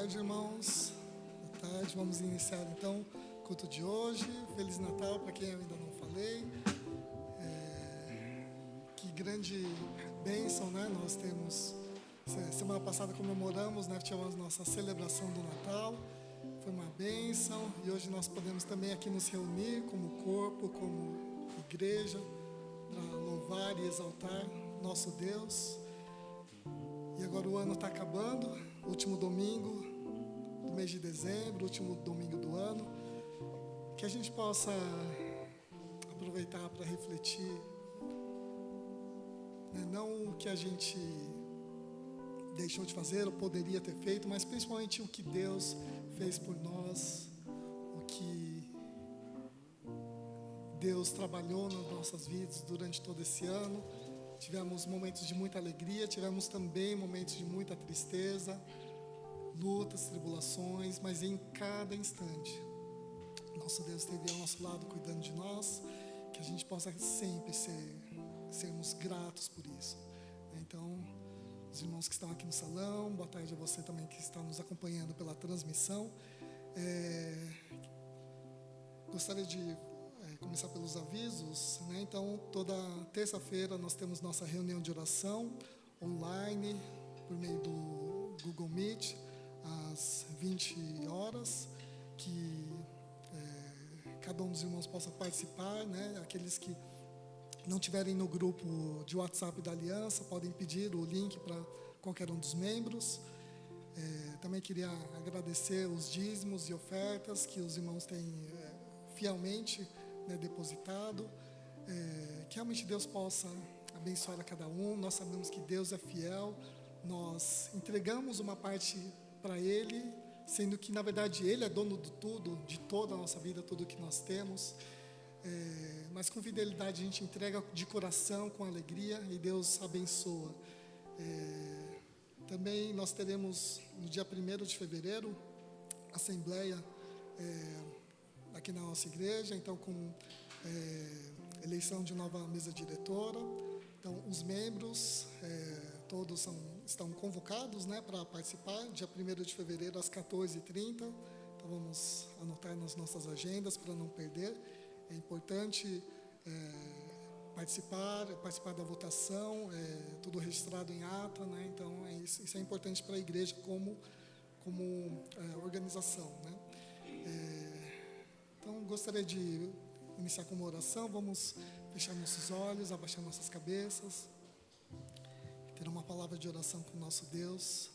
tarde, irmãos. Boa tarde. Vamos iniciar então o culto de hoje. Feliz Natal para quem eu ainda não falei. Que grande bênção, né? Nós temos. Semana passada comemoramos, né? Tivemos nossa celebração do Natal. Foi uma bênção. E hoje nós podemos também aqui nos reunir como corpo, como igreja, para louvar e exaltar nosso Deus. E agora o ano está acabando, último domingo do mês de dezembro, último domingo do ano. Que a gente possa aproveitar para refletir, né? Não o que a gente deixou de fazer ou poderia ter feito, mas principalmente o que Deus fez por nós, o que Deus trabalhou nas nossas vidas durante todo esse ano. Tivemos momentos de muita alegria, tivemos também momentos de muita tristeza, lutas, tribulações, mas em cada instante, nosso Deus esteve ao nosso lado cuidando de nós, que a gente possa sempre sermos gratos por isso. Então, os irmãos que estão aqui no salão, boa tarde a você também que está nos acompanhando pela transmissão. Gostaria de começar pelos avisos, né? Então, toda terça-feira nós temos nossa reunião de oração online por meio do Google Meet às 20 horas, que cada um dos irmãos possa participar, né? Aqueles que não tiverem no grupo de WhatsApp da Aliança podem pedir o link para qualquer um dos membros. Também queria agradecer os dízimos e ofertas que os irmãos têm fielmente, né, depositado, que realmente Deus possa abençoar a cada um. Nós sabemos que Deus é fiel, nós entregamos uma parte para Ele, sendo que na verdade Ele é dono de tudo, de toda a nossa vida, tudo que nós temos, mas com fidelidade a gente entrega de coração, com alegria, e Deus abençoa. Também nós teremos no dia 1º de fevereiro assembleia aqui na nossa igreja, então com eleição de nova mesa diretora. Então os membros todos estão convocados, né, para participar, dia 1º de fevereiro às 14h30. Então vamos anotar nas nossas agendas para não perder. É importante participar da votação, tudo registrado em ata, né? Então isso é importante para a igreja como organização, né? Então, gostaria de iniciar com uma oração. Vamos fechar nossos olhos, abaixar nossas cabeças, ter uma palavra de oração com o nosso Deus.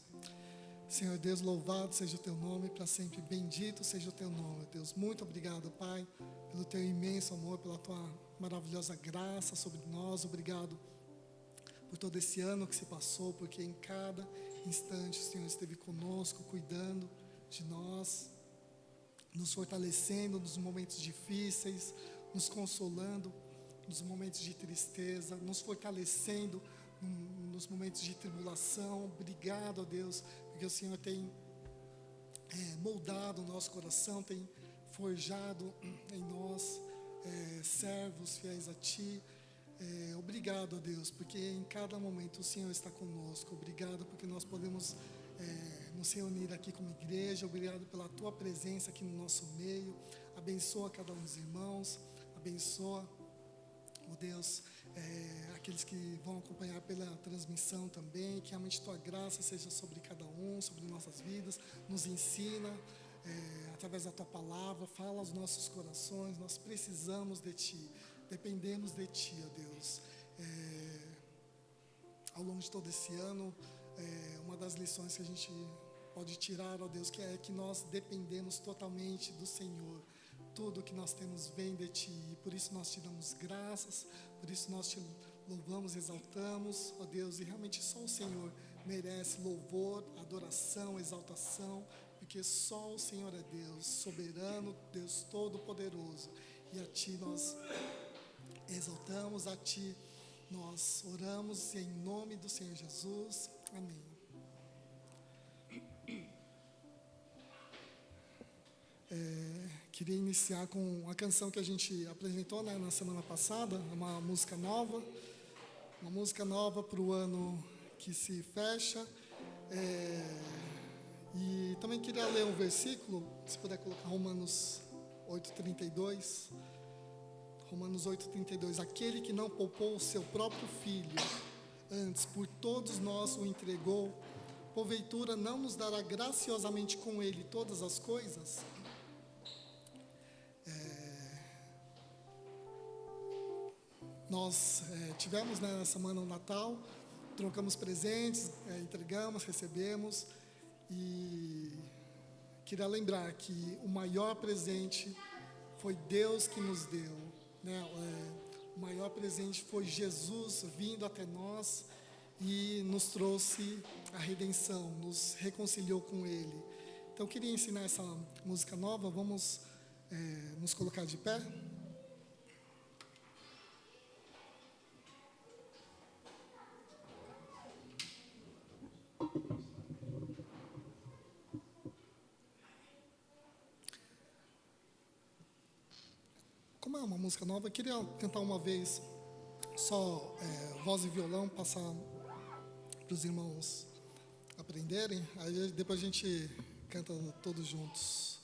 Senhor Deus, louvado seja o Teu nome, para sempre bendito seja o Teu nome, Deus. Muito obrigado, Pai, pelo Teu imenso amor, pela Tua maravilhosa graça sobre nós. Obrigado por todo esse ano que se passou, porque em cada instante o Senhor esteve conosco, cuidando de nós, nos fortalecendo nos momentos difíceis, nos consolando nos momentos de tristeza, nos fortalecendo nos momentos de tribulação. Obrigado, ó Deus, porque o Senhor tem moldado o nosso coração, tem forjado em nós servos fiéis a Ti. Obrigado, ó Deus, porque em cada momento o Senhor está conosco. Obrigado porque nós podemos nos reunir aqui como igreja. Obrigado pela Tua presença aqui no nosso meio. Abençoa cada um dos irmãos, abençoa, ó Deus, aqueles que vão acompanhar pela transmissão também. Que realmente Tua graça seja sobre cada um, sobre nossas vidas. Nos ensina através da Tua palavra, fala aos nossos corações. Nós precisamos de Ti, dependemos de Ti, ó Deus. Ao longo de todo esse ano, uma das lições que a gente pode tirar, ó Deus, que nós dependemos totalmente do Senhor. Tudo que nós temos vem de Ti, e por isso nós te damos graças, por isso nós te louvamos, exaltamos, ó Deus, e realmente só o Senhor merece louvor, adoração, exaltação, porque só o Senhor é Deus, soberano, Deus todo-poderoso, e a Ti nós exaltamos, a Ti nós oramos em nome do Senhor Jesus. Amém. Queria iniciar com a canção que a gente apresentou, né, na semana passada, uma música nova para o ano que se fecha. E também queria ler um versículo, se puder colocar Romanos 8:32. Romanos 8:32. Aquele que não poupou o seu próprio filho, antes por todos nós o entregou, porventura não nos dará graciosamente com ele todas as coisas? Nós tivemos nessa semana o Natal, trocamos presentes, entregamos, recebemos, e queria lembrar que o maior presente foi Deus que nos deu, né? O maior presente foi Jesus vindo até nós e nos trouxe a redenção, nos reconciliou com Ele. Então eu queria ensinar essa música nova. Vamos nos colocar de pé. Como é uma música nova, eu queria tentar uma vez só voz e violão, passar para os irmãos aprenderem, aí depois a gente canta todos juntos.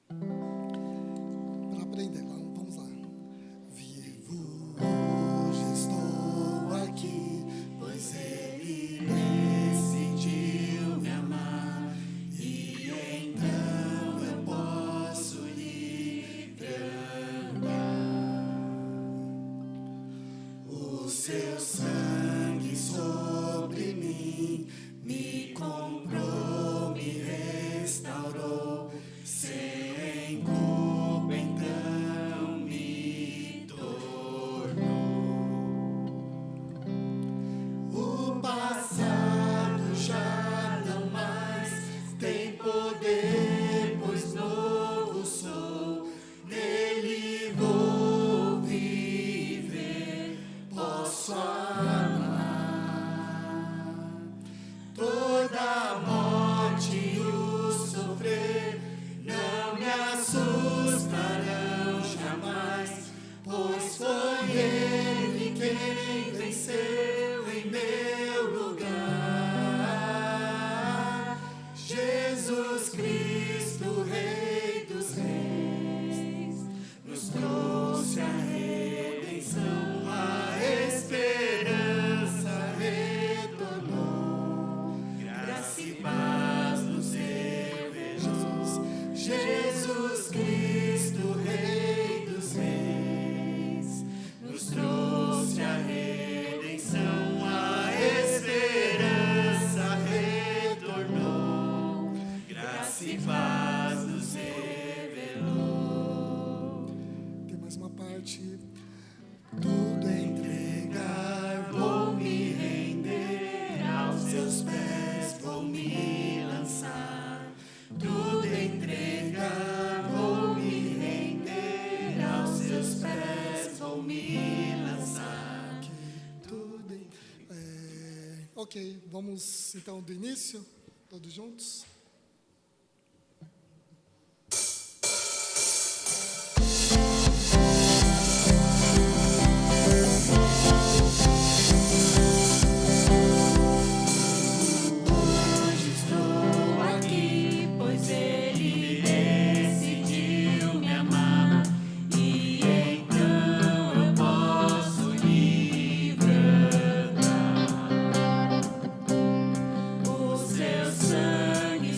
Para aprender, vamos lá. Vivo hoje, estou aqui, pois Ele decidiu me amar, e então eu posso livre andar. O seu sangue sobre mim me comprou, me restaurou, sem culpa então me tornou. O passado já não mais tem poder, pois novo sou, nele vou viver, posso amar. Toda a morte e o sofrer não me assustarão jamais, pois foi Ele quem venceu em meu lugar. Jesus Cristo, Rei dos Reis, nos trouxe a redenção, a esperança retornou, graça e paz nos revelou. Jesus Cristo, Rei dos Reis, nos trouxe a redenção, a esperança retornou, graça e paz nos revelou. Tem mais uma parte. Tudo entregar, vou me render, aos seus pés vou me lançar. Tudo entregar, vou me render, aos seus pés vou me lançar. Ok, vamos então do início, todos juntos. Hoje estou aqui, pois Ele decidiu me amar, e então eu posso livre andar. O seu sangue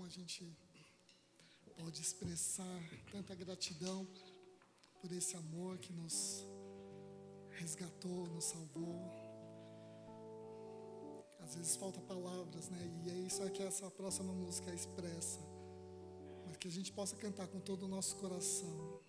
a gente pode expressar tanta gratidão por esse amor que nos resgatou, nos salvou. Às vezes falta palavras, né? E é isso que essa próxima música expressa. Mas que a gente possa cantar com todo o nosso coração.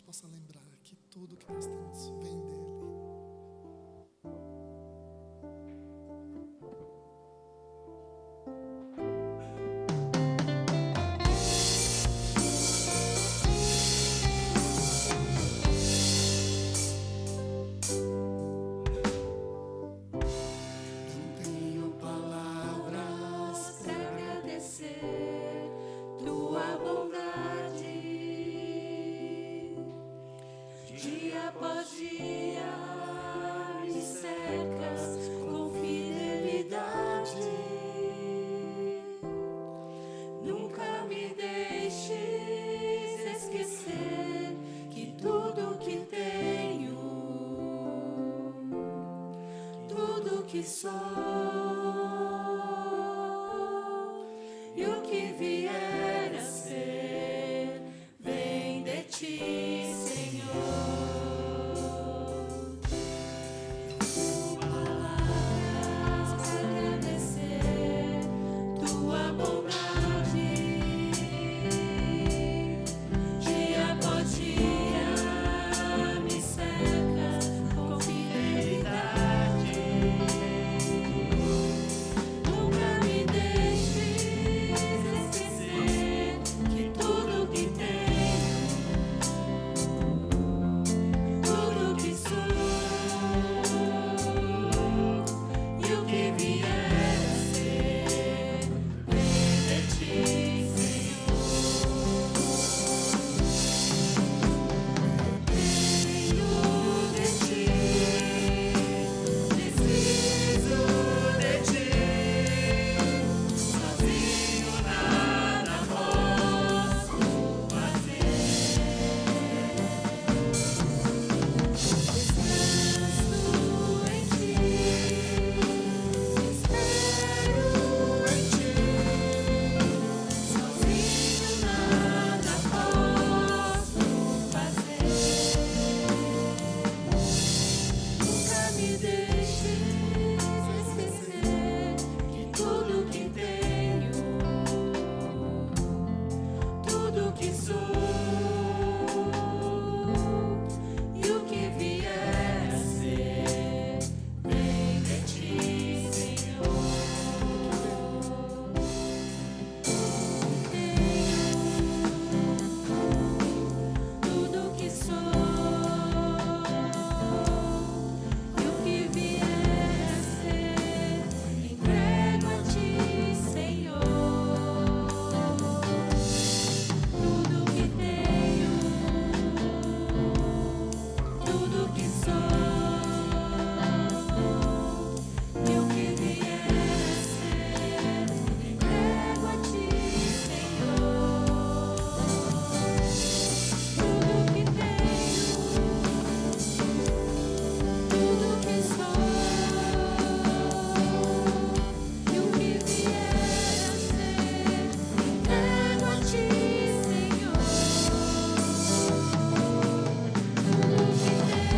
Possa lembrar que tudo que nós temos vem dele. Não tenho palavras para agradecer tua bondade. Dia após que sou e o que vier a ser, vem de ti, Senhor. Palavras para agradecer tua bondade, dia após dia me cercas com fidelidade. Nunca me deixes esquecer que tudo que tenho, tudo que sou e o que vier a ser, vem de ti, Senhor. Venho de ti, preciso de ti, sozinho nada posso fazer. Descanso em ti, espero em ti, sozinho nada posso fazer. Nunca me deixes esquecer que tudo que tenho, tudo que sou e o que vier a ser, vem de ti, Senhor. Tudo que sou e o que vier a ser, entrego a ti, Senhor. Tudo que tenho, tudo que sou e o que vier a ser, entrego a ti, Senhor. Tudo que tenho, tudo que sou e o que vier a ser, entrego a ti, Senhor. Tudo que tenho,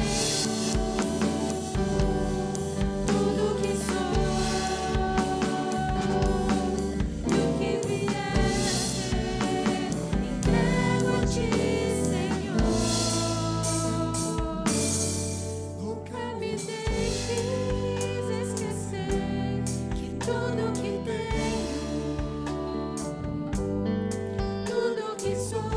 tudo que sou e o que vier a ser, entrego a ti, Senhor. Nunca me deixes esquecer que tudo que tenho, tudo que sou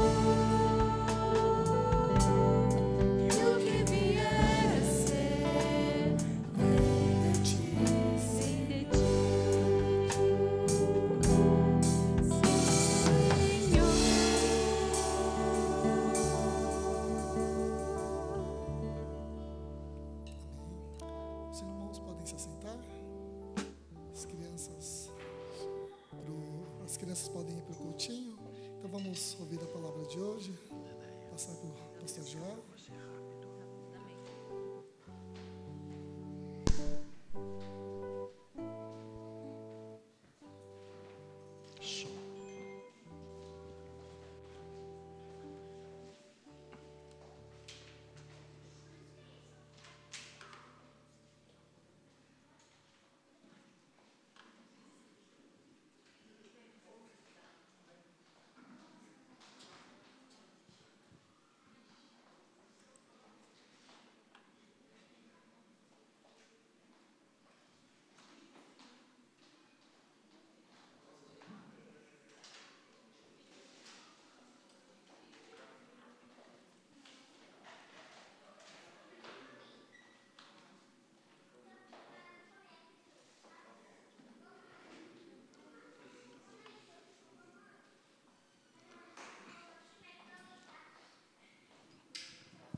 e o que vier a ser, vem de ti, Senhor. Os irmãos podem se assentar. As crianças podem ir para o cultinho. Então vamos ouvir a palavra de hoje. Passar para o pastor Joel.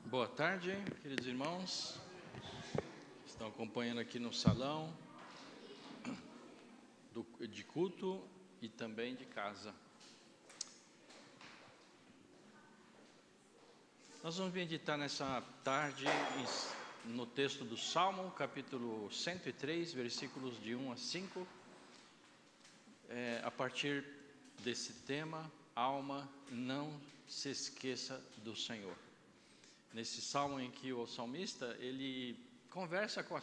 Boa tarde, queridos irmãos. Estão acompanhando aqui no salão de culto e também de casa. Nós vamos meditar nessa tarde no texto do Salmo, capítulo 103, versículos de 1 a 5, a partir desse tema, alma, não se esqueça do Senhor. Nesse salmo em que o salmista, ele conversa com a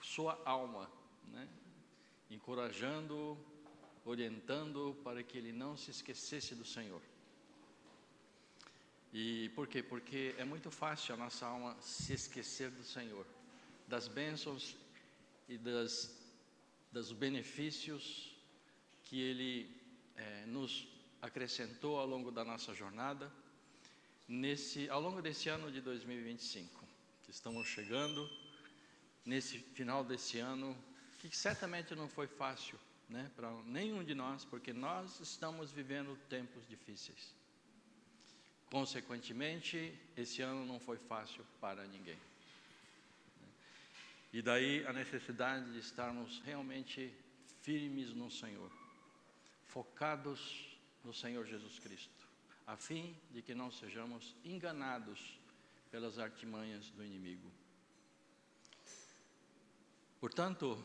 sua alma, né? Encorajando, orientando para que ele não se esquecesse do Senhor. E por quê? Porque é muito fácil a nossa alma se esquecer do Senhor, das bênçãos e dos benefícios que Ele nos acrescentou ao longo da nossa jornada, ao longo desse ano de 2025, que estamos chegando, nesse final desse ano, que certamente não foi fácil, né, para nenhum de nós, porque nós estamos vivendo tempos difíceis. Consequentemente, esse ano não foi fácil para ninguém. E daí a necessidade de estarmos realmente firmes no Senhor, focados no Senhor Jesus Cristo, a fim de que não sejamos enganados pelas artimanhas do inimigo. Portanto,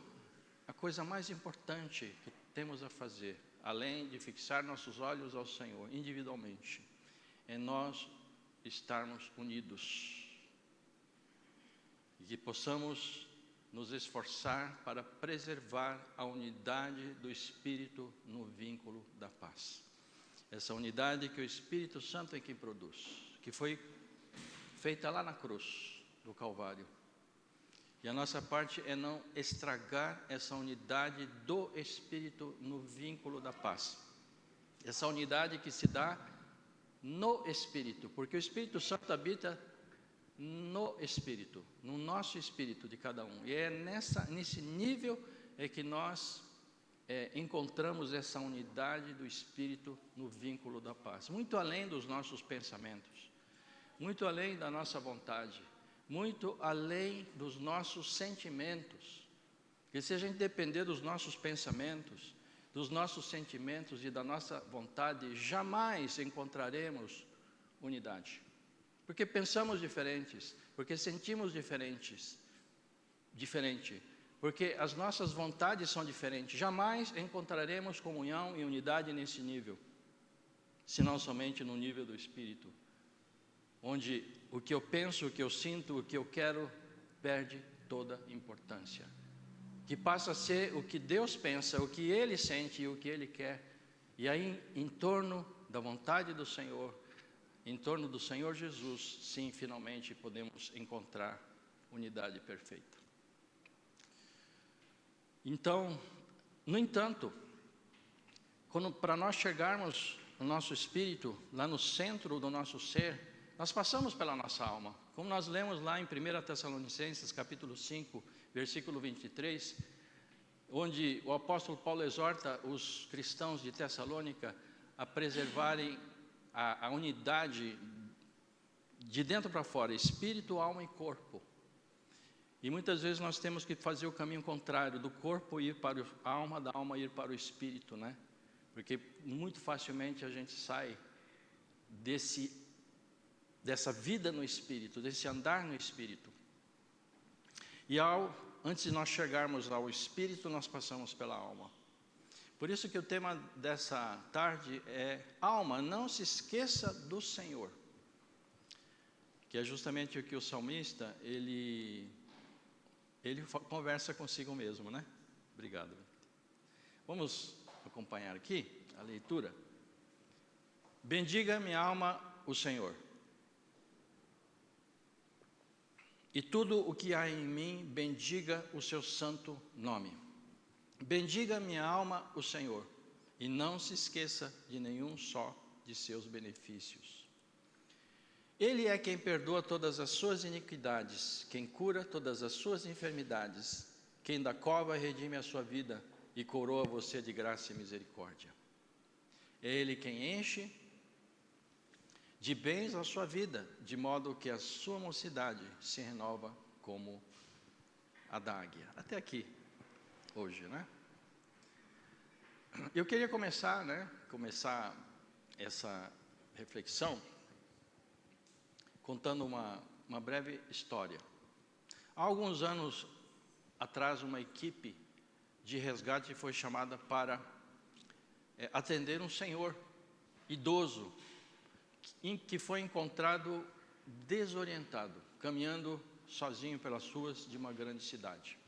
a coisa mais importante que temos a fazer, além de fixar nossos olhos ao Senhor individualmente, é nós estarmos unidos e que possamos nos esforçar para preservar a unidade do Espírito no vínculo da paz. Essa unidade que o Espírito Santo é quem produz, que foi feita lá na cruz do Calvário. E a nossa parte é não estragar essa unidade do Espírito no vínculo da paz. Essa unidade que se dá no Espírito, porque o Espírito Santo habita no Espírito, no nosso Espírito de cada um. E é nesse nível é que nós encontramos essa unidade do Espírito no vínculo da paz. Muito além dos nossos pensamentos, muito além da nossa vontade, muito além dos nossos sentimentos. Porque se a gente depender dos nossos pensamentos, dos nossos sentimentos e da nossa vontade, jamais encontraremos unidade. Porque pensamos diferentes, porque sentimos diferente, porque as nossas vontades são diferentes. Jamais encontraremos comunhão e unidade nesse nível, senão somente no nível do Espírito, onde o que eu penso, o que eu sinto, o que eu quero, perde toda importância. Que passa a ser o que Deus pensa, o que Ele sente e o que Ele quer. E aí, em torno da vontade do Senhor, em torno do Senhor Jesus, sim, finalmente podemos encontrar unidade perfeita. Então, no entanto, para nós chegarmos no nosso espírito, lá no centro do nosso ser, nós passamos pela nossa alma. Como nós lemos lá em 1 Tessalonicenses, capítulo 5, versículo 23, onde o apóstolo Paulo exorta os cristãos de Tessalônica a preservarem a unidade de dentro para fora, espírito, alma e corpo. E muitas vezes nós temos que fazer o caminho contrário, do corpo ir para a alma, da alma ir para o espírito, né? Porque muito facilmente a gente sai dessa vida no Espírito, desse andar no Espírito. E antes de nós chegarmos ao Espírito, nós passamos pela alma. Por isso que o tema dessa tarde é alma, não se esqueça do Senhor. Que é justamente o que o salmista, ele conversa consigo mesmo, né? Obrigado. Vamos acompanhar aqui a leitura. Bendiga minha alma o Senhor. E tudo o que há em mim, bendiga o seu santo nome. Bendiga minha alma o Senhor, e não se esqueça de nenhum só de seus benefícios. Ele é quem perdoa todas as suas iniquidades, quem cura todas as suas enfermidades, quem da cova redime a sua vida e coroa você de graça e misericórdia. É Ele quem enche de bens a sua vida, de modo que a sua mocidade se renova como a da águia. Até aqui, hoje, né? Eu queria começar essa reflexão contando uma breve história. Há alguns anos atrás, uma equipe de resgate foi chamada para atender um senhor idoso que foi encontrado desorientado, caminhando sozinho pelas ruas de uma grande cidade.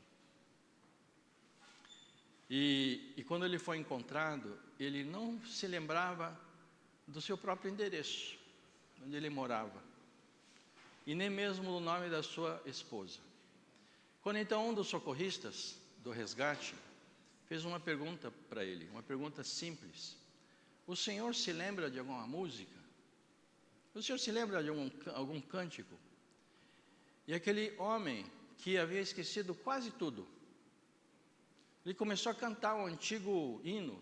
E quando ele foi encontrado, ele não se lembrava do seu próprio endereço, onde ele morava, e nem mesmo o nome da sua esposa. Quando então um dos socorristas do resgate fez uma pergunta para ele, uma pergunta simples: o senhor se lembra de alguma música? O senhor se lembra de algum cântico? E aquele homem, que havia esquecido quase tudo, ele começou a cantar um antigo hino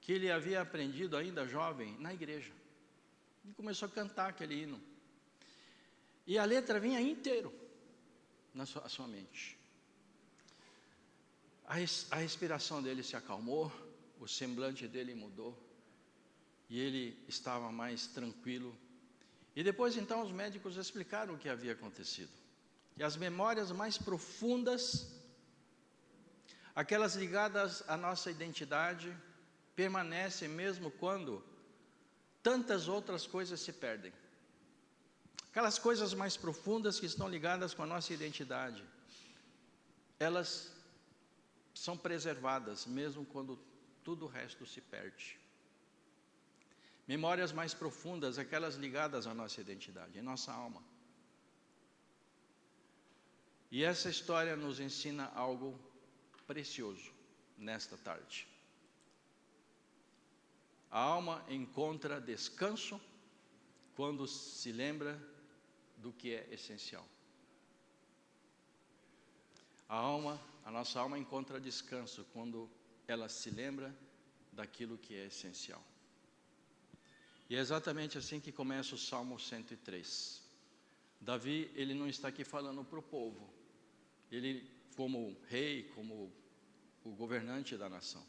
que ele havia aprendido ainda jovem na igreja. Ele começou a cantar aquele hino. E a letra vinha inteiro na sua mente. A respiração dele se acalmou, o semblante dele mudou, e ele estava mais tranquilo. E depois então os médicos explicaram o que havia acontecido. E as memórias mais profundas, aquelas ligadas à nossa identidade, permanecem mesmo quando tantas outras coisas se perdem. Aquelas coisas mais profundas que estão ligadas com a nossa identidade, elas são preservadas mesmo quando tudo o resto se perde. Memórias mais profundas, aquelas ligadas à nossa identidade, à nossa alma. E essa história nos ensina algo precioso nesta tarde. A alma encontra descanso quando se lembra do que é essencial. A nossa alma encontra descanso quando ela se lembra daquilo que é essencial. E é exatamente assim que começa o Salmo 103. Davi, ele não está aqui falando para o povo. Ele, como rei, como o governante da nação.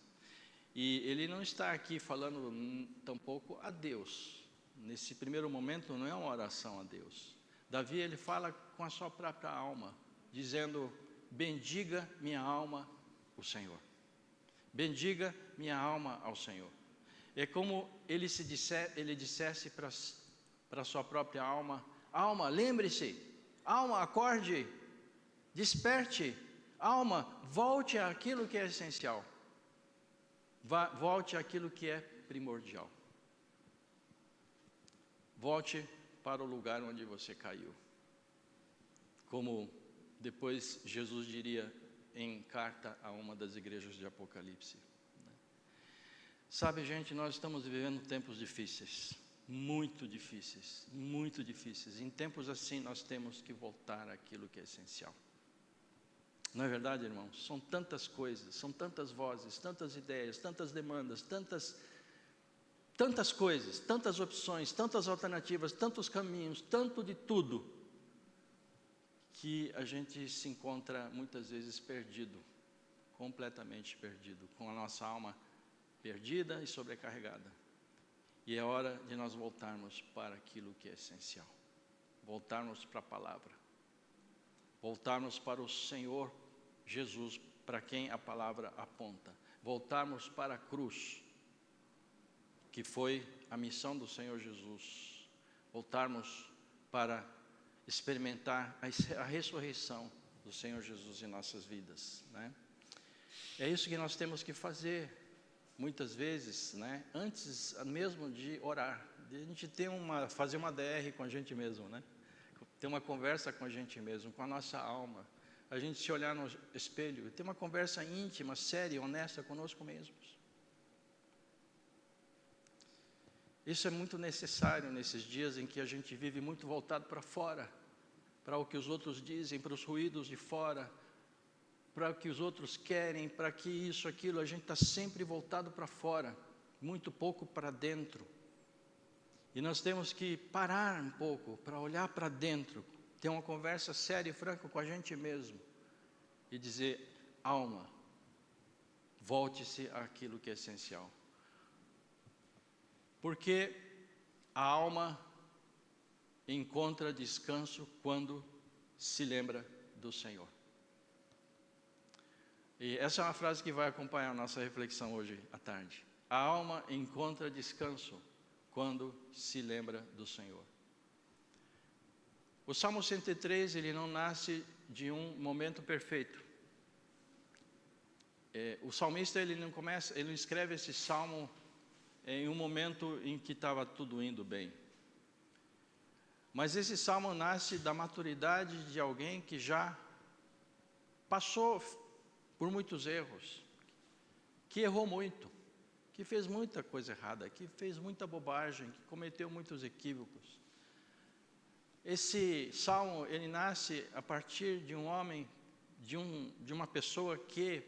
E ele não está aqui falando tampouco a Deus. Nesse primeiro momento não é uma oração a Deus. Davi, ele fala com a sua própria alma, dizendo: bendiga minha alma o Senhor. Bendiga minha alma ao Senhor. É como ele dissesse para a sua própria alma: alma, lembre-se, alma, acorde, desperte, alma, volte àquilo que é essencial. Volte àquilo que é primordial. Volte para o lugar onde você caiu. Como depois Jesus diria em carta a uma das igrejas de Apocalipse. Sabe, gente, nós estamos vivendo tempos difíceis, muito difíceis, muito difíceis. Em tempos assim nós temos que voltar àquilo que é essencial. Não é verdade, irmãos? São tantas coisas, são tantas vozes, tantas ideias, tantas demandas, tantas coisas, tantas opções, tantas alternativas, tantos caminhos, tanto de tudo, que a gente se encontra muitas vezes perdido, completamente perdido, com a nossa alma perdida e sobrecarregada. E é hora de nós voltarmos para aquilo que é essencial, voltarmos para a palavra, voltarmos para o Senhor Jesus, para quem a palavra aponta, voltarmos para a cruz, que foi a missão do Senhor Jesus, voltarmos para experimentar a ressurreição do Senhor Jesus em nossas vidas, né? É isso que nós temos que fazer, muitas vezes, né? Antes mesmo de orar, de a gente fazer uma DR com a gente mesmo, né? Ter uma conversa com a gente mesmo, com a nossa alma, a gente se olhar no espelho e ter uma conversa íntima, séria, honesta conosco mesmos. Isso é muito necessário nesses dias em que a gente vive muito voltado para fora, para o que os outros dizem, para os ruídos de fora, para o que os outros querem, para que isso, aquilo, a gente está sempre voltado para fora, muito pouco para dentro. E nós temos que parar um pouco para olhar para dentro, ter uma conversa séria e franca com a gente mesmo e dizer: alma, volte-se àquilo que é essencial. Porque a alma encontra descanso quando se lembra do Senhor. E essa é uma frase que vai acompanhar a nossa reflexão hoje à tarde. A alma encontra descanso quando se lembra do Senhor. O Salmo 103, ele não nasce de um momento perfeito. O salmista, ele não escreve esse salmo em um momento em que estava tudo indo bem. Mas esse salmo nasce da maturidade de alguém que já passou por muitos erros, que errou muito, que fez muita coisa errada, que fez muita bobagem, que cometeu muitos equívocos. Esse salmo, ele nasce a partir de um homem, de uma pessoa que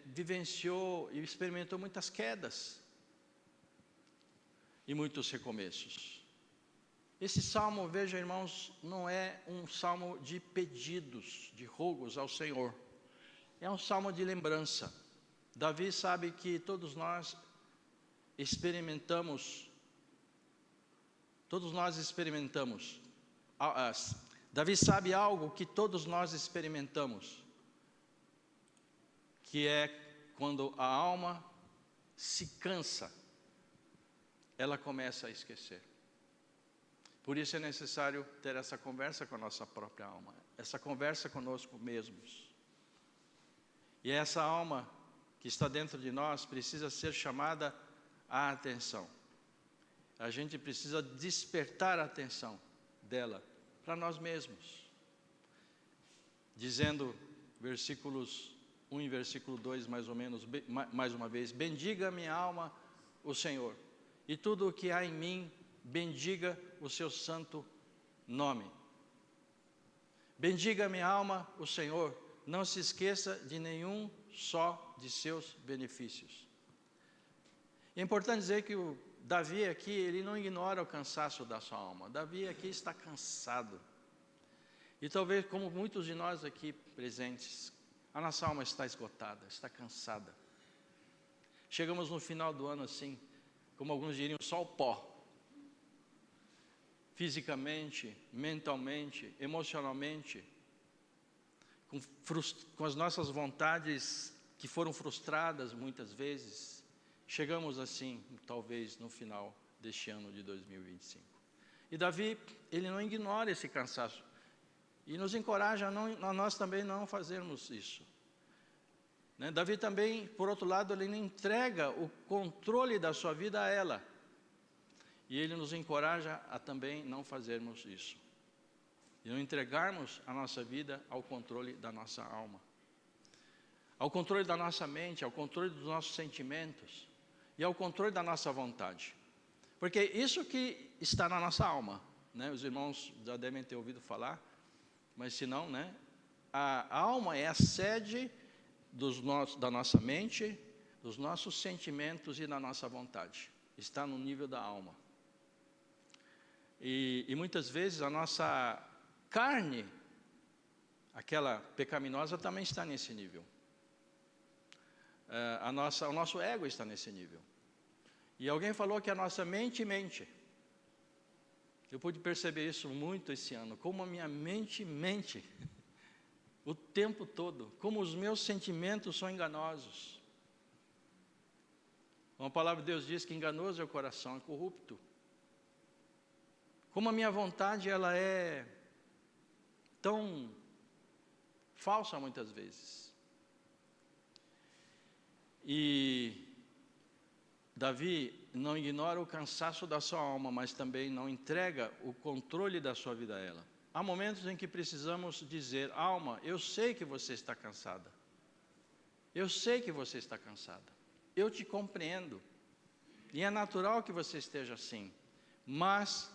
vivenciou e experimentou muitas quedas e muitos recomeços. Esse salmo, veja, irmãos, não é um salmo de pedidos, de rogos ao Senhor. É um salmo de lembrança. Davi sabe que todos nós experimentamos. Davi sabe algo que todos nós experimentamos, que é quando a alma se cansa, ela começa a esquecer. Por isso é necessário ter essa conversa com a nossa própria alma, essa conversa conosco mesmos. E essa alma que está dentro de nós precisa ser chamada à atenção. A gente precisa despertar a atenção dela para nós mesmos. Dizendo, versículos 1 e versículo 2, mais ou menos, mais uma vez: bendiga minha alma o Senhor, e tudo o que há em mim, bendiga o seu santo nome. Bendiga minha alma o Senhor, não se esqueça de nenhum só de seus benefícios. É importante dizer que o Davi aqui, ele não ignora o cansaço da sua alma. Davi aqui está cansado. E talvez, como muitos de nós aqui presentes, a nossa alma está esgotada, está cansada. Chegamos no final do ano assim, como alguns diriam, só o pó. Fisicamente, mentalmente, emocionalmente, com as nossas vontades que foram frustradas muitas vezes, chegamos assim, talvez no final deste ano de 2025. E Davi, ele não ignora esse cansaço e nos encoraja a nós também não fazermos isso. Né? Davi também, por outro lado, ele não entrega o controle da sua vida a ela. E ele nos encoraja a também não fazermos isso. E não entregarmos a nossa vida ao controle da nossa alma. Ao controle da nossa mente, ao controle dos nossos sentimentos e ao controle da nossa vontade. Porque isso que está na nossa alma, né? Os irmãos já devem ter ouvido falar, mas se não, né? A alma é a sede da nossa mente, dos nossos sentimentos e da nossa vontade. Está no nível da alma. E muitas vezes a nossa carne, aquela pecaminosa, também está nesse nível. O nosso ego está nesse nível. E alguém falou que a nossa mente mente. Eu pude perceber isso muito esse ano, como a minha mente mente o tempo todo, como os meus sentimentos são enganosos. Uma palavra de Deus diz que enganoso é o coração, é corrupto. Como a minha vontade, ela é tão falsa muitas vezes. E Davi não ignora o cansaço da sua alma, mas também não entrega o controle da sua vida a ela. Há momentos em que precisamos dizer: alma, eu sei que você está cansada. Eu sei que você está cansada. Eu te compreendo. E é natural que você esteja assim. Mas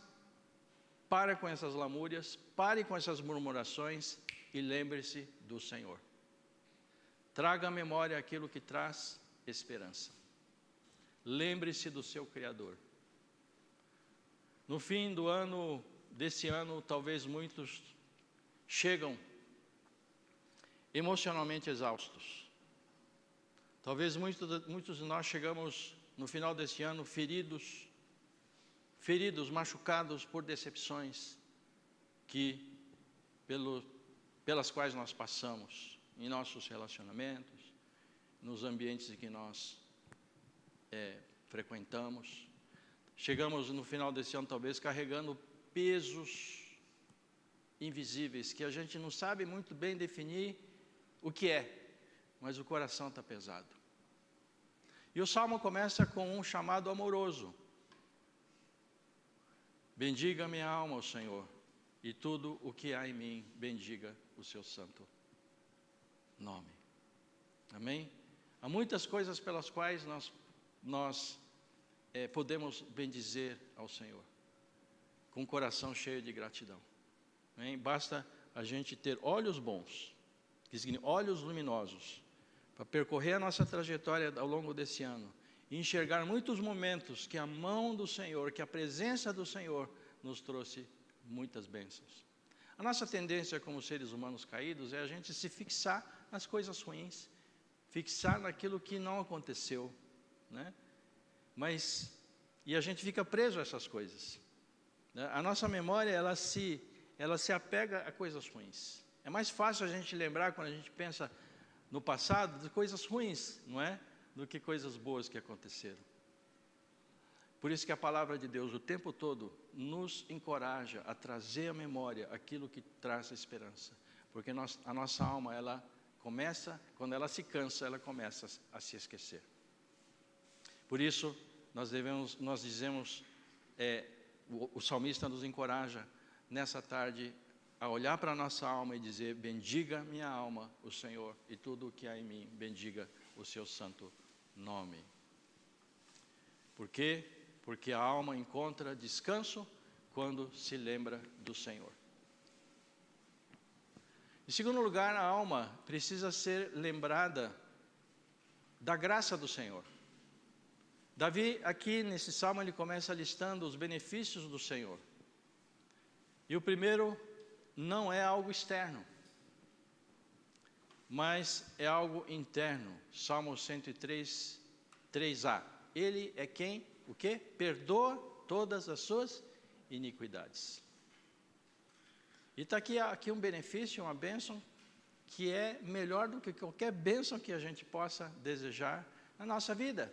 pare com essas lamúrias, pare com essas murmurações e lembre-se do Senhor. Traga à memória aquilo que traz esperança. Lembre-se do seu Criador. No fim desse ano, talvez muitos chegam emocionalmente exaustos. Talvez muitos de nós chegamos no final desse ano feridos, machucados por decepções que pelas quais nós passamos em nossos relacionamentos, nos ambientes em que nós frequentamos. Chegamos no final desse ano, talvez, carregando pesos invisíveis, que a gente não sabe muito bem definir o que é, mas o coração está pesado. E o Salmo começa com um chamado amoroso. Bendiga minha alma ao Senhor, e tudo o que há em mim, bendiga o seu santo nome. Amém? Há muitas coisas pelas quais nós podemos bendizer ao Senhor, com o coração cheio de gratidão. Amém? Basta a gente ter olhos bons, que significa olhos luminosos, para percorrer a nossa trajetória ao longo desse ano e enxergar muitos momentos que a mão do Senhor, que a presença do Senhor nos trouxe muitas bênçãos. A nossa tendência como seres humanos caídos é a gente se fixar nas coisas ruins, fixar naquilo que não aconteceu, né? E a gente fica preso a essas coisas, né? A nossa memória, ela se apega a coisas ruins. É mais fácil a gente lembrar, quando a gente pensa no passado, de coisas ruins, não é? Do que coisas boas que aconteceram. Por isso que a palavra de Deus o tempo todo nos encoraja a trazer à memória aquilo que traz esperança. Porque a nossa alma, ela começa, quando ela se cansa, ela começa a se esquecer. Por isso, nós dizemos, o salmista nos encoraja nessa tarde a olhar para a nossa alma e dizer: bendiga minha alma o Senhor, e tudo o que há em mim, bendiga o seu santo nome. Por quê? Porque a alma encontra descanso quando se lembra do Senhor. Em segundo lugar, a alma precisa ser lembrada da graça do Senhor. Davi, aqui nesse salmo, ele começa listando os benefícios do Senhor. E o primeiro não é algo externo, mas é algo interno. Salmo 103, 3a. Ele é quem? O quê? Perdoa todas as suas iniquidades. E está aqui um benefício, uma bênção, que é melhor do que qualquer bênção que a gente possa desejar na nossa vida.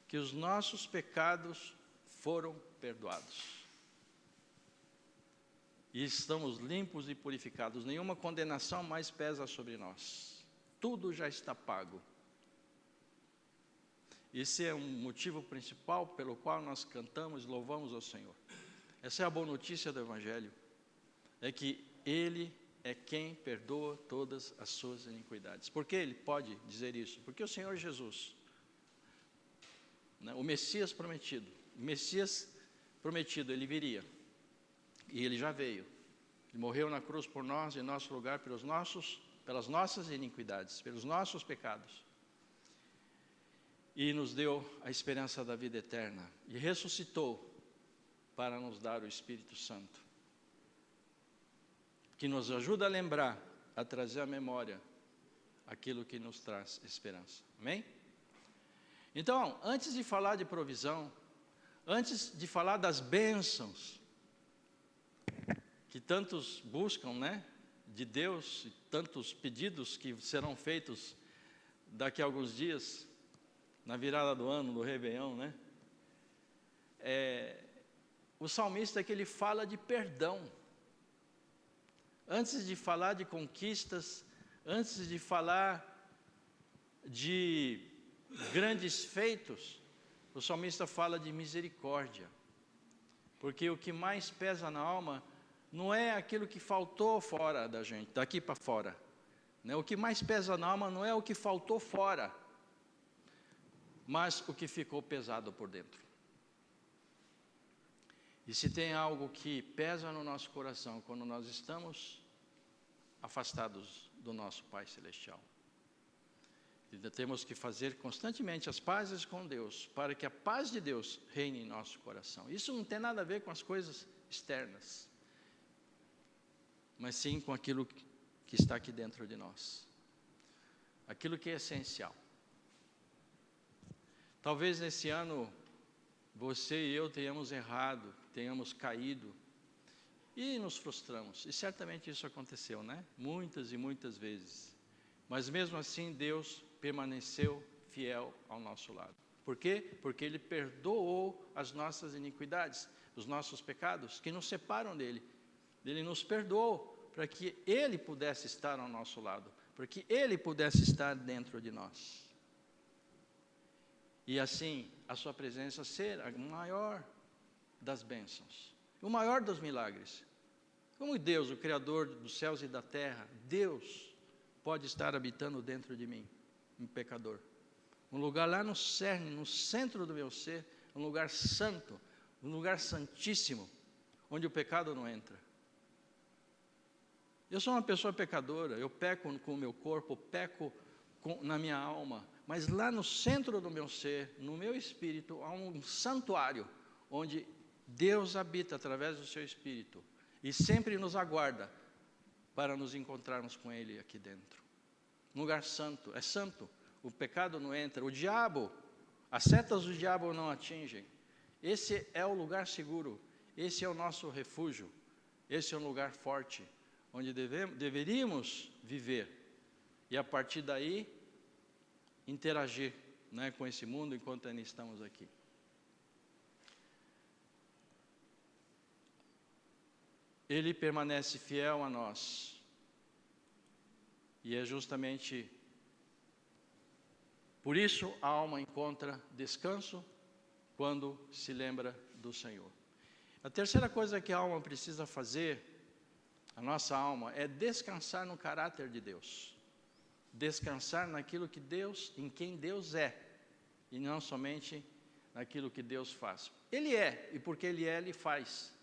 Que os nossos pecados foram perdoados. E estamos limpos e purificados. Nenhuma condenação mais pesa sobre nós. Tudo já está pago. Esse é um motivo principal pelo qual nós cantamos e louvamos ao Senhor. Essa é a boa notícia do Evangelho. É que Ele é quem perdoa todas as suas iniquidades. Por que Ele pode dizer isso? Porque o Senhor Jesus, né, o Messias prometido, Ele viria. E Ele já veio. Ele morreu na cruz por nós, em nosso lugar, pelas nossas iniquidades, pelos nossos pecados. E nos deu a esperança da vida eterna. E ressuscitou para nos dar o Espírito Santo, que nos ajuda a lembrar, a trazer à memória aquilo que nos traz esperança. Amém? Então, antes de falar de provisão, antes de falar das bênçãos que tantos buscam, né, de Deus, e tantos pedidos que serão feitos daqui a alguns dias, na virada do ano, do Réveillon, né? O salmista que ele fala de perdão. Antes de falar de conquistas, antes de falar de grandes feitos, o salmista fala de misericórdia. Porque o que mais pesa na alma não é aquilo que faltou fora da gente, daqui para fora, né? O que mais pesa na alma não é o que faltou fora, mas o que ficou pesado por dentro. E se tem algo que pesa no nosso coração quando nós estamos afastados do nosso Pai Celestial, temos que fazer constantemente as pazes com Deus, para que a paz de Deus reine em nosso coração. Isso não tem nada a ver com as coisas externas, mas sim com aquilo que está aqui dentro de nós, aquilo que é essencial. Talvez nesse ano, você e eu tenhamos errado, tenhamos caído, E nos frustramos. E certamente isso aconteceu, né? Muitas e muitas vezes. Mas mesmo assim, Deus permaneceu fiel ao nosso lado. Por quê? Porque Ele perdoou as nossas iniquidades, os nossos pecados, que nos separam dEle. Ele nos perdoou para que Ele pudesse estar ao nosso lado, para que Ele pudesse estar dentro de nós. E assim, a sua presença ser a maior das bênçãos, o maior dos milagres. Como Deus, o Criador dos céus e da terra, Deus pode estar habitando dentro de mim, um pecador. Um lugar lá no cerne, no centro do meu ser, um lugar santo, um lugar santíssimo, onde o pecado não entra. Eu sou uma pessoa pecadora, eu peco com o meu corpo, peco na minha alma, mas lá no centro do meu ser, no meu espírito, há um santuário, onde Deus habita através do seu Espírito, e sempre nos aguarda para nos encontrarmos com Ele aqui dentro. Um lugar santo, é santo, o pecado não entra, o diabo, as setas do diabo não atingem. Esse é o lugar seguro, esse é o nosso refúgio, esse é um lugar forte, onde deveríamos viver, e a partir daí, interagir, né, com esse mundo enquanto ainda estamos aqui. Ele permanece fiel a nós, e é justamente por isso a alma encontra descanso quando se lembra do Senhor. A terceira coisa que a alma precisa fazer, a nossa alma, é descansar no caráter de Deus. Descansar naquilo que Deus, em quem Deus é, e não somente naquilo que Deus faz. Ele é, e porque Ele é, Ele faz.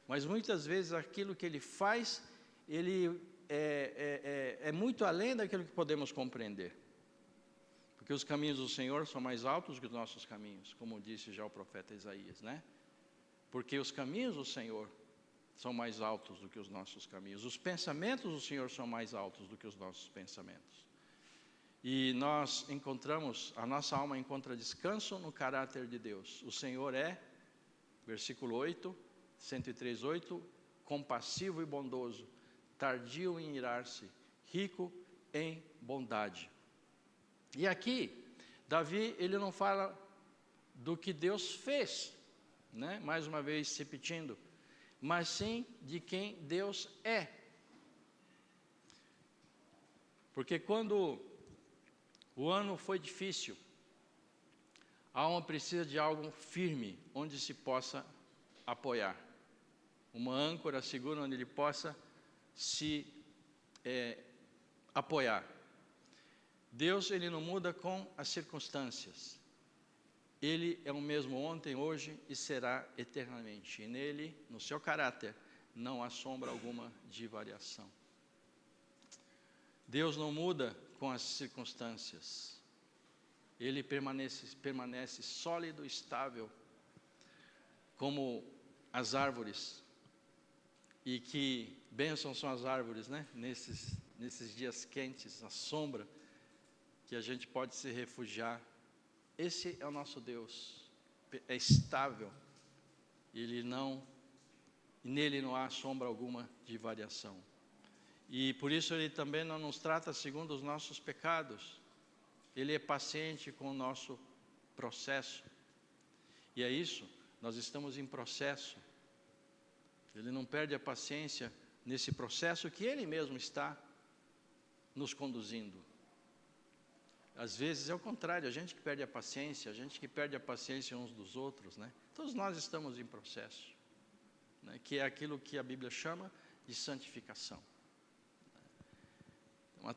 Mas muitas vezes aquilo que Ele faz, Ele é muito além daquilo que podemos compreender. Porque os caminhos do Senhor são mais altos que os nossos caminhos, como disse já o profeta Isaías, né? Porque os caminhos do Senhor são mais altos do que os nossos caminhos. Os pensamentos do Senhor são mais altos do que os nossos pensamentos. E nós encontramos, a nossa alma encontra descanso no caráter de Deus. O Senhor é, versículo 8, 103:8, compassivo e bondoso, tardio em irar-se, rico em bondade. E aqui, Davi, ele não fala do que Deus fez, né? Mais uma vez repetindo, mas sim de quem Deus é. Porque quando o ano foi difícil, a alma precisa de algo firme, onde se possa apoiar. Uma âncora segura onde ele possa se apoiar. Deus, ele não muda com as circunstâncias. Ele é o mesmo ontem, hoje e será eternamente. E nele, no seu caráter, não há sombra alguma de variação. Deus não muda com as circunstâncias. Ele permanece sólido, estável, como as árvores. E que bênçãos são as árvores, né? Nesses dias quentes, a sombra, que a gente pode se refugiar. Esse é o nosso Deus, é estável, nele não há sombra alguma de variação. E por isso Ele também não nos trata segundo os nossos pecados, Ele é paciente com o nosso processo, e é isso, nós estamos em processo, Ele não perde a paciência nesse processo que Ele mesmo está nos conduzindo. Às vezes é o contrário, a gente que perde a paciência, a gente que perde a paciência uns dos outros, né? Todos nós estamos em processo, né? Que é aquilo que a Bíblia chama de santificação. A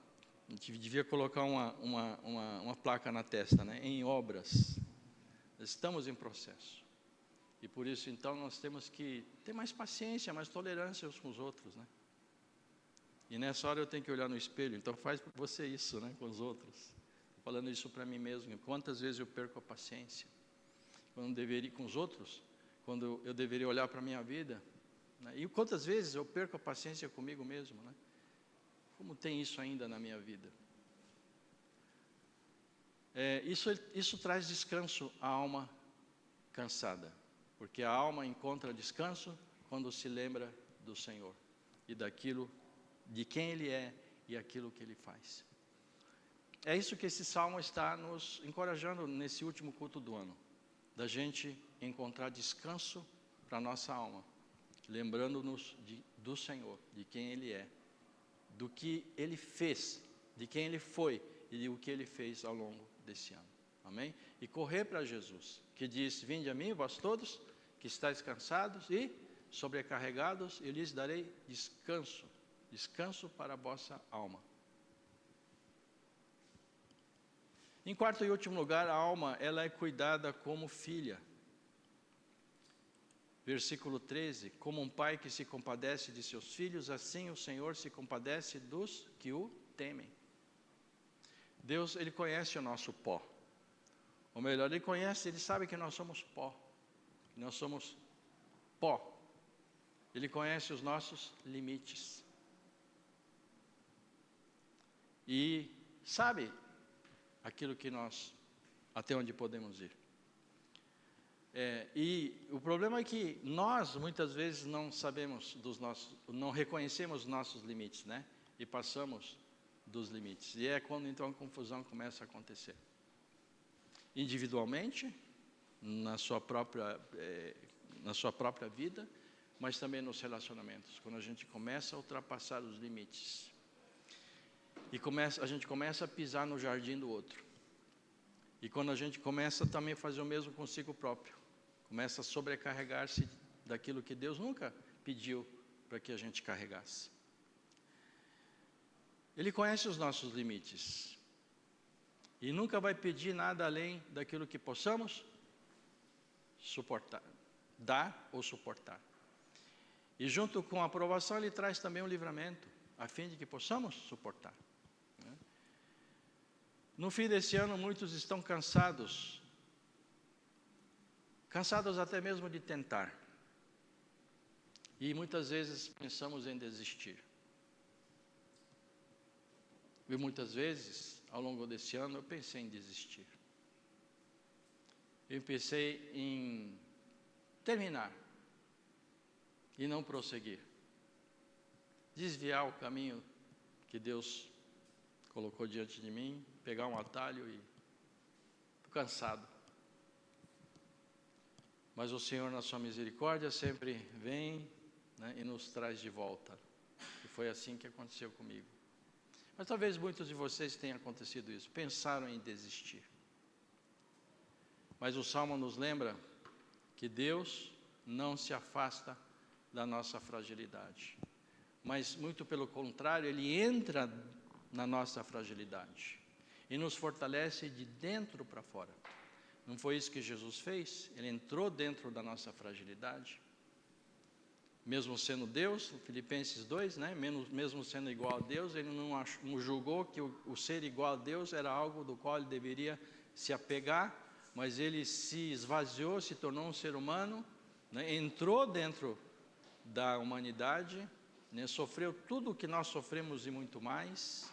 gente devia colocar uma placa na testa, né? Em obras, estamos em processo. E por isso, então, nós temos que ter mais paciência, mais tolerância uns com os outros, né? E nessa hora eu tenho que olhar no espelho, então faz você isso, né? Com os outros. Falando isso para mim mesmo, quantas vezes eu perco a paciência, quando deveria com os outros, quando eu deveria olhar para a minha vida, né? E quantas vezes eu perco a paciência comigo mesmo, né? Como tem isso ainda na minha vida? Isso traz descanso à alma cansada, porque a alma encontra descanso quando se lembra do Senhor e daquilo, de quem Ele é e aquilo que Ele faz. É isso que esse salmo está nos encorajando nesse último culto do ano, da gente encontrar descanso para a nossa alma, lembrando-nos do Senhor, de quem Ele é, do que Ele fez, de quem Ele foi e do que Ele fez ao longo desse ano. Amém? E correr para Jesus, que diz: vinde a mim, vós todos que estáis cansados e sobrecarregados, e lhes darei descanso, descanso para a vossa alma. Em quarto e último lugar, a alma, ela é cuidada como filha. Versículo 13, como um pai que se compadece de seus filhos, assim o Senhor se compadece dos que o temem. Deus, Ele conhece o nosso pó. Ou melhor, Ele sabe que nós somos pó. Que nós somos pó. Ele conhece os nossos limites. E sabe aquilo que nós, até onde podemos ir. E o problema é que nós, muitas vezes, não sabemos não reconhecemos os nossos limites, né? E passamos dos limites. E é quando, então, a confusão começa a acontecer. Individualmente, na sua própria vida, mas também nos relacionamentos, quando a gente começa a ultrapassar os limites. E a gente começa a pisar no jardim do outro. E quando a gente começa também a fazer o mesmo consigo próprio, começa a sobrecarregar-se daquilo que Deus nunca pediu para que a gente carregasse. Ele conhece os nossos limites. E nunca vai pedir nada além daquilo que possamos suportar, dar ou suportar. E junto com a aprovação, Ele traz também um livramento, a fim de que possamos suportar. No fim desse ano, muitos estão cansados até mesmo de tentar. E muitas vezes pensamos em desistir. E muitas vezes, ao longo desse ano, eu pensei em desistir. Eu pensei em terminar e não prosseguir. Desviar o caminho que Deus colocou diante de mim, pegar um atalho e estou cansado. Mas o Senhor, na sua misericórdia, sempre vem, né, e nos traz de volta. E foi assim que aconteceu comigo. Mas talvez muitos de vocês tenham acontecido isso, pensaram em desistir. Mas o Salmo nos lembra que Deus não se afasta da nossa fragilidade. Mas muito pelo contrário, Ele entra na nossa fragilidade e nos fortalece de dentro para fora. Não foi isso que Jesus fez? Ele entrou dentro da nossa fragilidade. Mesmo sendo Deus, Filipenses 2, né? Mesmo sendo igual a Deus, Ele não julgou que o ser igual a Deus era algo do qual Ele deveria se apegar, mas Ele se esvaziou, se tornou um ser humano, né? Entrou dentro da humanidade, né? Sofreu tudo o que nós sofremos e muito mais.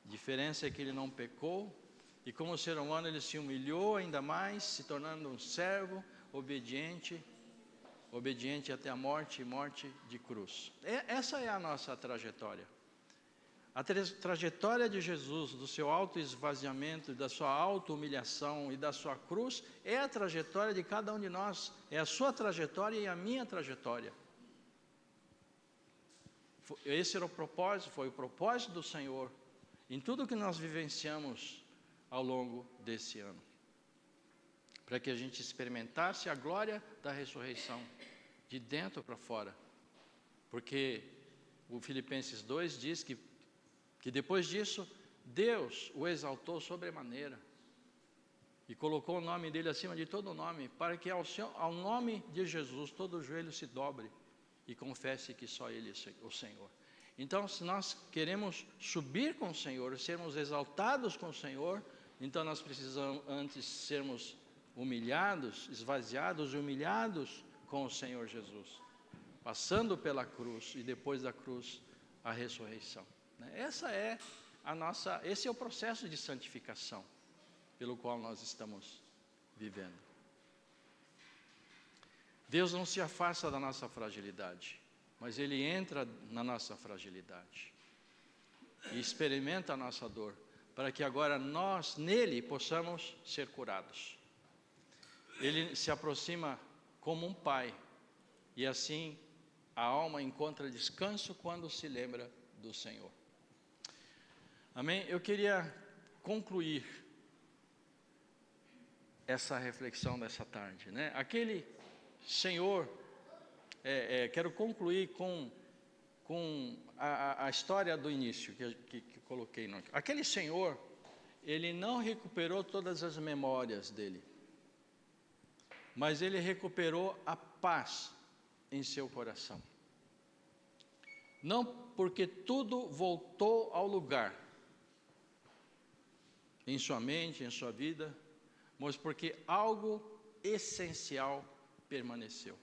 A diferença é que Ele não pecou, e como ser humano Ele se humilhou ainda mais, se tornando um servo obediente até a morte e morte de cruz. Essa é a nossa trajetória. A trajetória de Jesus, do seu auto-esvaziamento, da sua auto-humilhação e da sua cruz, é a trajetória de cada um de nós, é a sua trajetória e a minha trajetória. Esse era o propósito, foi o propósito do Senhor em tudo que nós vivenciamos ao longo desse ano, para que a gente experimentasse a glória da ressurreição, de dentro para fora, porque o Filipenses 2 diz que depois disso, Deus o exaltou sobremaneira, e colocou o nome dele acima de todo nome, para que ao nome de Jesus, todo o joelho se dobre, e confesse que só Ele é o Senhor. Então, se nós queremos subir com o Senhor, sermos exaltados com o Senhor, então nós precisamos antes sermos humilhados, esvaziados e humilhados com o Senhor Jesus, passando pela cruz e depois da cruz a ressurreição. Esse é o processo de santificação pelo qual nós estamos vivendo. Deus não se afasta da nossa fragilidade. mas Ele entra na nossa fragilidade e experimenta a nossa dor, para que agora nós, nele, possamos ser curados. Ele se aproxima como um pai, e assim a alma encontra descanso quando se lembra do Senhor. Amém? Eu queria concluir essa reflexão dessa tarde, né? Aquele Senhor, quero concluir com a história do início que coloquei. Aquele Senhor, Ele não recuperou todas as memórias dele, mas Ele recuperou a paz em seu coração. Não porque tudo voltou ao lugar, em sua mente, em sua vida, mas porque algo essencial permaneceu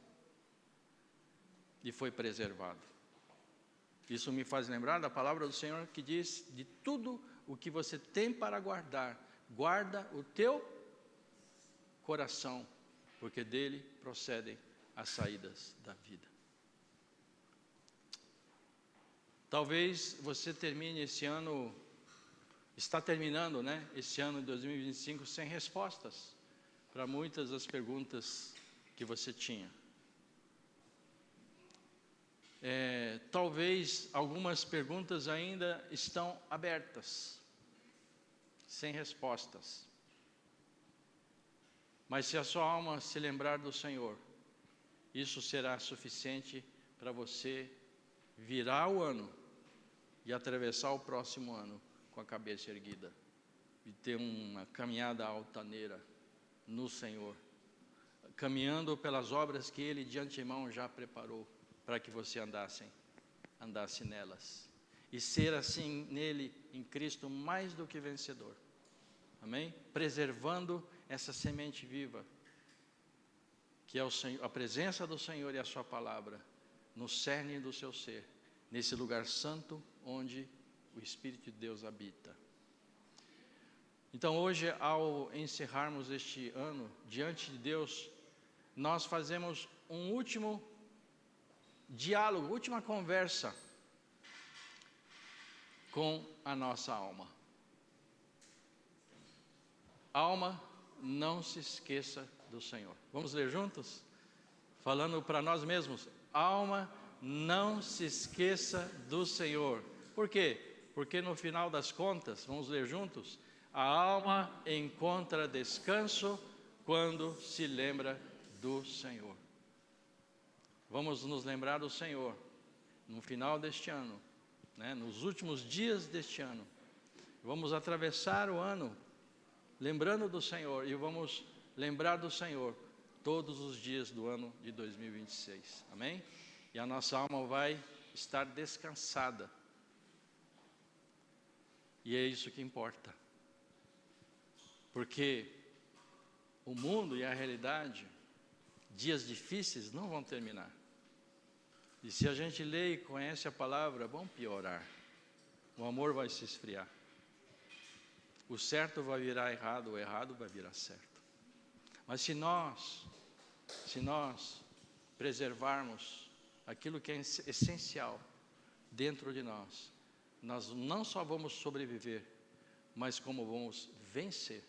e foi preservado. Isso me faz lembrar da palavra do Senhor que diz: de tudo o que você tem para guardar, guarda o teu coração, porque dele procedem as saídas da vida. Talvez você termine esse ano, está terminando, né? Esse ano de 2025 sem respostas para muitas das perguntas que você tinha. Talvez algumas perguntas ainda estão abertas, sem respostas. Mas se a sua alma se lembrar do Senhor, isso será suficiente para você virar o ano e atravessar o próximo ano com a cabeça erguida e ter uma caminhada altaneira no Senhor, caminhando pelas obras que Ele de antemão já preparou para que você andasse nelas, e ser assim nele, em Cristo, mais do que vencedor. Amém? Preservando essa semente viva, que é a presença do Senhor e a sua palavra, no cerne do seu ser, nesse lugar santo onde o Espírito de Deus habita. Então hoje, ao encerrarmos este ano, diante de Deus, nós fazemos um último diálogo, última conversa com a nossa alma. Alma, não se esqueça do Senhor. Vamos ler juntos? Falando para nós mesmos: alma, não se esqueça do Senhor. Por quê? Porque no final das contas, vamos ler juntos, a alma encontra descanso quando se lembra do Senhor. Vamos nos lembrar do Senhor no final deste ano, né? Nos últimos dias deste ano. Vamos atravessar o ano lembrando do Senhor, e vamos lembrar do Senhor todos os dias do ano de 2026. Amém? E a nossa alma vai estar descansada. E é isso que importa. Porque o mundo e a realidade, dias difíceis não vão terminar. E se a gente lê e conhece a palavra, vão piorar. O amor vai se esfriar. O certo vai virar errado, o errado vai virar certo. Mas se nós preservarmos aquilo que é essencial dentro de nós, nós não só vamos sobreviver, mas como vamos vencer.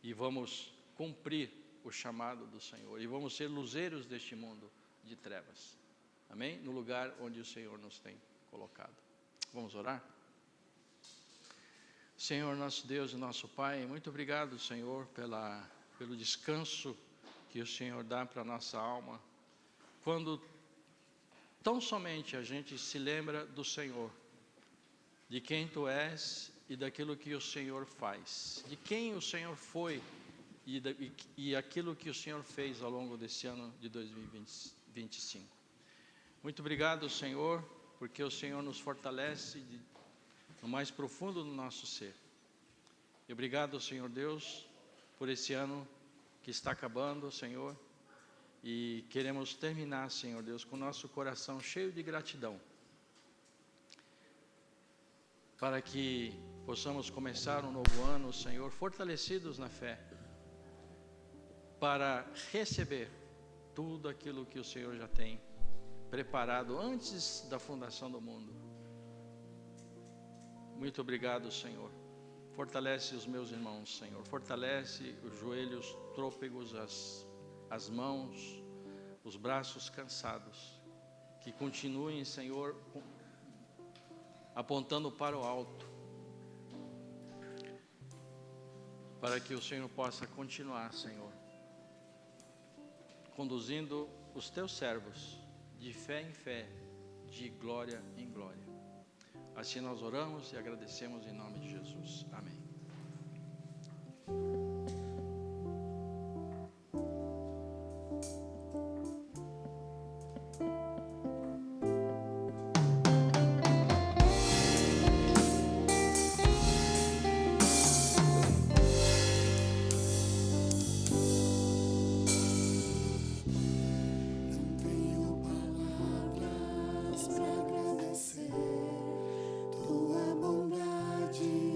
E vamos cumprir o chamado do Senhor. E vamos ser luzeiros deste mundo de trevas. Amém? No lugar onde o Senhor nos tem colocado. Vamos orar? Senhor, nosso Deus e nosso Pai, muito obrigado, Senhor, pelo descanso que o Senhor dá para a nossa alma, quando tão somente a gente se lembra do Senhor, de quem Tu és e daquilo que o Senhor faz, de quem o Senhor foi e aquilo que o Senhor fez ao longo desse ano de 2025. Muito obrigado, Senhor, porque o Senhor nos fortalece no mais profundo do nosso ser. E obrigado, Senhor Deus, por esse ano que está acabando, Senhor, e queremos terminar, Senhor Deus, com o nosso coração cheio de gratidão, para que possamos começar um novo ano, Senhor, fortalecidos na fé, para receber tudo aquilo que o Senhor já tem preparado antes da fundação do mundo. Muito obrigado, Senhor. Fortalece os meus irmãos, Senhor. Fortalece os joelhos trôpegos, as mãos, os braços cansados. Que continuem, Senhor, apontando para o alto. Para que o Senhor possa continuar, Senhor, conduzindo os teus servos de fé em fé, de glória em glória. Assim nós oramos e agradecemos em nome de Jesus. Amém. Não tenho palavras para agradecer tua bondade.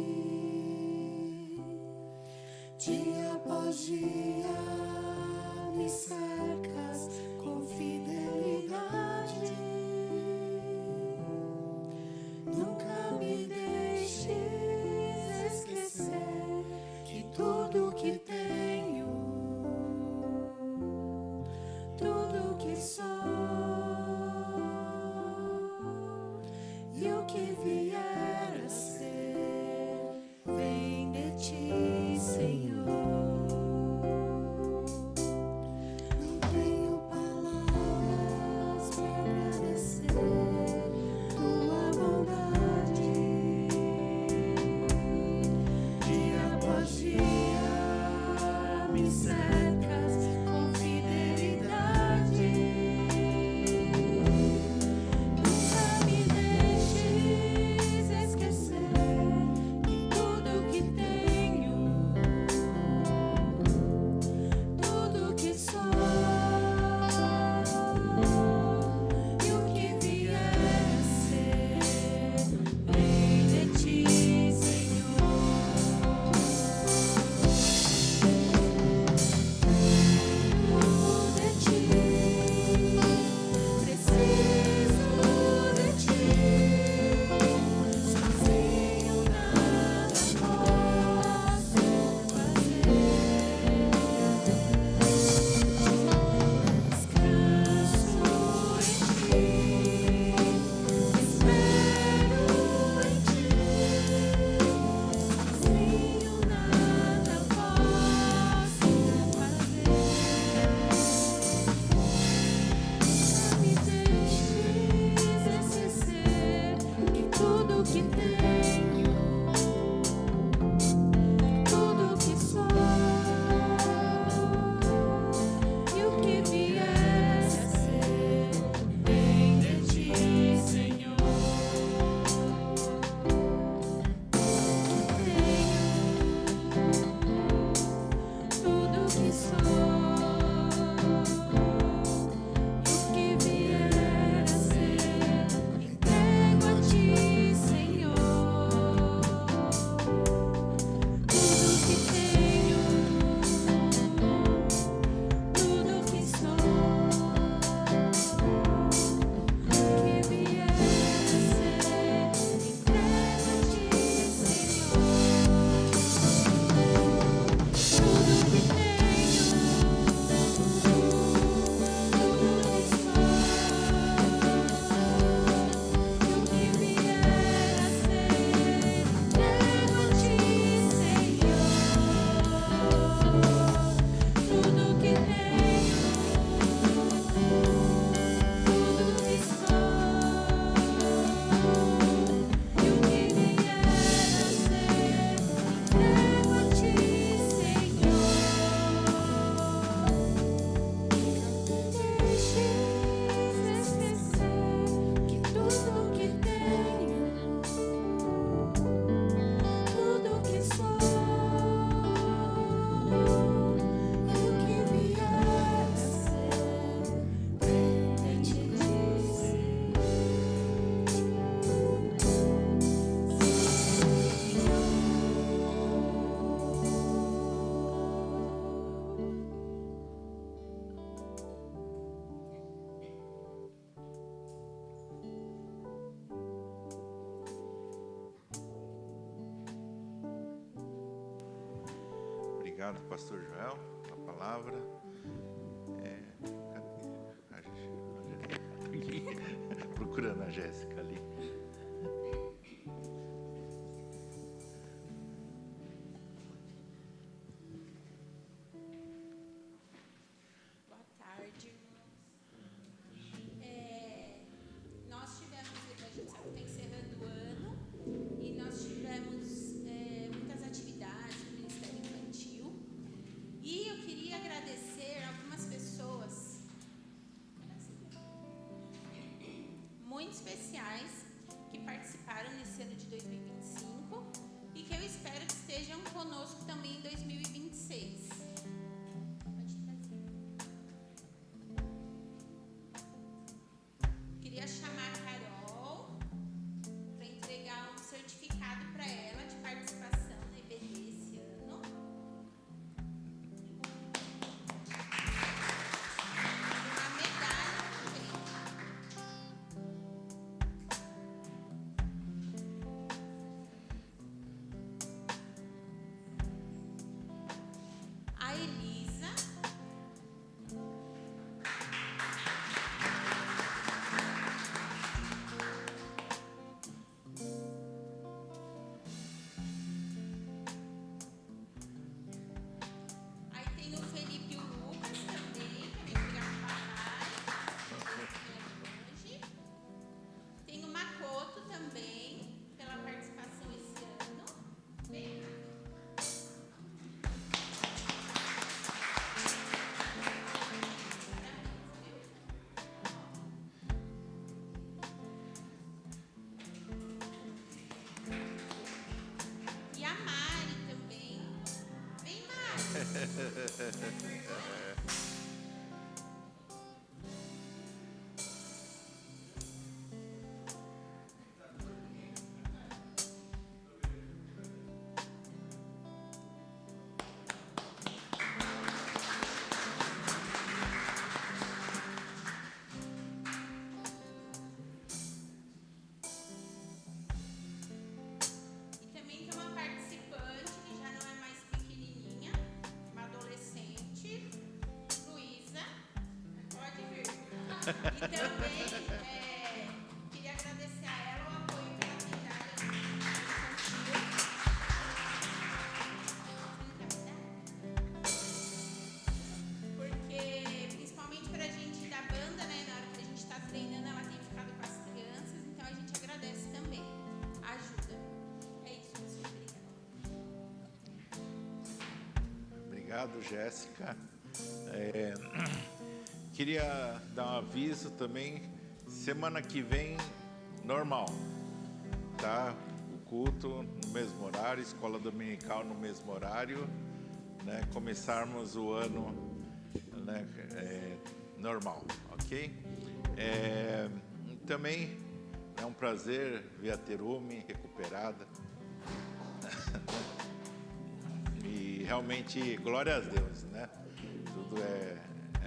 Obrigado, pastor Joel, a palavra. Procurando a Jéssica ali. Boa tarde, irmãos. Nós tivemos, a gente sabe que está encerrando o ano, e nós tivemos muitas atividades no Ministério Infantil. E eu queria agradecer algumas pessoas muito especiais que participaram nesse ano de 2025 e que eu espero que estejam conosco também em 2026. Pode trazer. Queria chamar a Carol para entregar um certificado para ela de participação na IBD esse ano. Uma medalha também. A Elisa. Aí tem o Felipe e o Lucas também, que vem pegar com o papai. Hoje. Tem o Makoto também, pela participação esse ano. Vem cá. E a Mari também. Vem, Mari. E também tem uma participante que já não é mais pequenininha, uma adolescente, Luísa. Pode vir. E também queria agradecer a ela o apoio pela atividade infantil. Porque, principalmente para a gente da banda, né, na hora que a gente está treinando, ela tem ficado com as crianças, então a gente agradece também a ajuda. É isso, pessoal. Obrigada. Obrigado, Jéssica. Queria dar um aviso também. Semana que vem, normal, tá? O culto no mesmo horário, escola dominical no mesmo horário, né? Começarmos o ano, né, normal, ok? Também é um prazer ver a Terume recuperada. E realmente, glória a Deus, né? Tudo é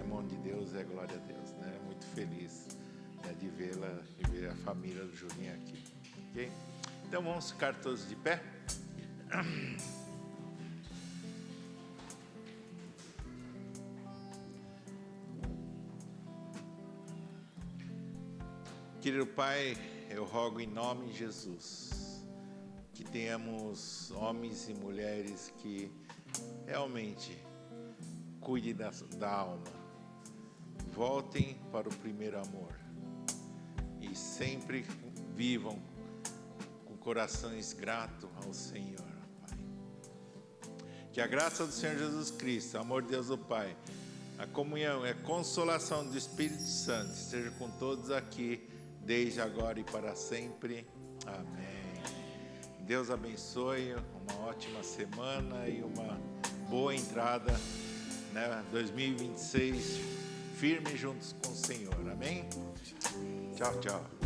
mão de Deus, é glória a Deus, né? Muito feliz, né, de vê-la e ver a família do Julinho aqui, ok? Então vamos ficar todos de pé. Querido Pai, eu rogo em nome de Jesus que tenhamos homens e mulheres que realmente cuidem da alma, voltem para o primeiro amor e sempre vivam com corações gratos ao Senhor, Pai. Que a graça do Senhor Jesus Cristo, o amor de Deus o Pai, a comunhão e a consolação do Espírito Santo esteja com todos aqui, desde agora e para sempre. Amém. Deus abençoe, uma ótima semana e uma boa entrada, né, 2026, firme juntos com o Senhor. Amém? Tchau, tchau.